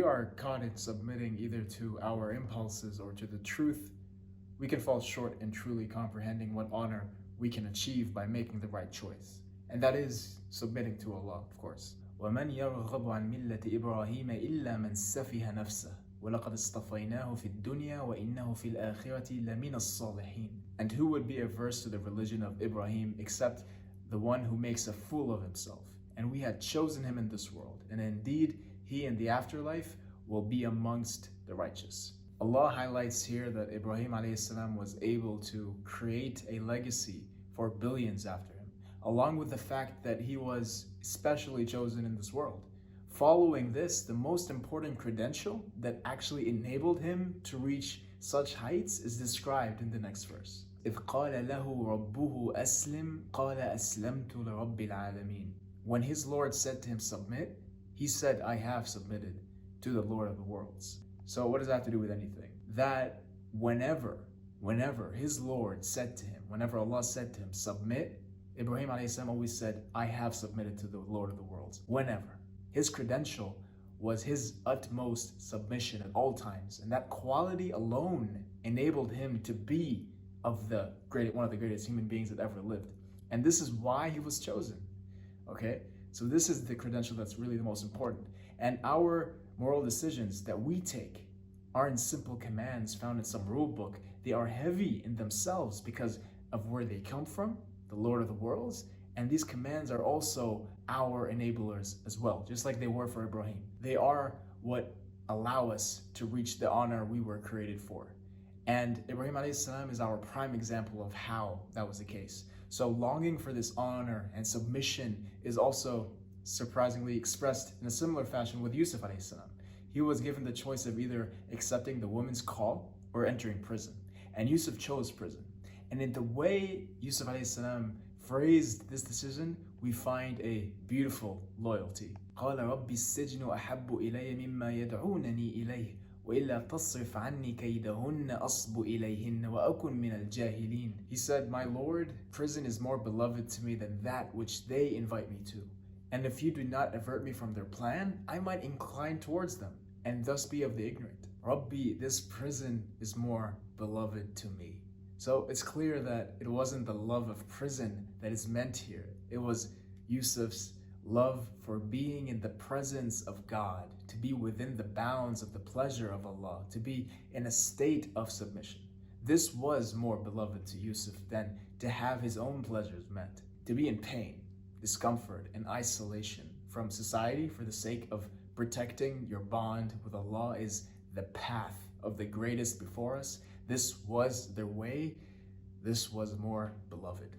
we are caught in submitting either to our impulses or to the truth, we can fall short in truly comprehending what honor we can achieve by making the right choice. And that is submitting to Allah, of course. وَمَنْ يَرْغَبُ عَنْ مِلَّةِ إِبْرَاهِيمَ إِلَّا مَنْ سَفِهَ نَفْسَهُ وَلَقَدْ اصْطَفَيْنَاهُ فِي الدُّنْيَا وَإِنَّهُ فِي الْآخِرَةِ لَمِنَ الصَّالِحِينَ. And who would be averse to the religion of Ibrahim except the one who makes a fool of himself? And we had chosen him in this world, and indeed he in the afterlife will be amongst the righteous. Allah highlights here that Ibrahim a.s. was able to create a legacy for billions after him, along with the fact that he was specially chosen in this world. Following this, the most important credential that actually enabled him to reach such heights is described in the next verse. إِذْ قَالَ لَهُ رَبُّهُ أَسْلِمْ قَالَ أَسْلَمْتُ لِرَبِّ الْعَالَمِينَ. When his Lord said to him, submit, he said, I have submitted to the Lord of the worlds. So what does that have to do with anything? That whenever his Lord said to him, whenever Allah said to him, submit, Ibrahim a.s. always said, I have submitted to the Lord of the worlds. Whenever. His credential was his utmost submission at all times. And that quality alone enabled him to be one of the greatest human beings that ever lived. And this is why he was chosen. Okay? So this is the credential that's really the most important. And our moral decisions that we take aren't simple commands found in some rule book. They are heavy in themselves because of where they come from, the Lord of the worlds. And these commands are also our enablers as well, just like they were for Ibrahim. They are what allow us to reach the honor we were created for. And Ibrahim a.s. is our prime example of how that was the case. So longing for this honor and submission is also surprisingly expressed in a similar fashion with Yusuf a.s. He was given the choice of either accepting the woman's call or entering prison. And Yusuf chose prison. And in the way Yusuf a.s. phrased this decision, we find a beautiful loyalty. قال رب السجن أحب إلي مما يدعونني إليه وإلا تصرف عني كيدهن أصب إليهن وأكن من الجاهلين. He said, my Lord, prison is more beloved to me than that which they invite me to. And if you do not avert me from their plan, I might incline towards them and thus be of the ignorant. Rabbi, this prison is more beloved to me. So it's clear that it wasn't the love of prison that is meant here. It was Yusuf's love for being in the presence of God, to be within the bounds of the pleasure of Allah, to be in a state of submission. This was more beloved to Yusuf than to have his own pleasures met. To be in pain, discomfort, and isolation from society for the sake of protecting your bond with Allah is the path of the greatest before us. This was their way. This was more beloved.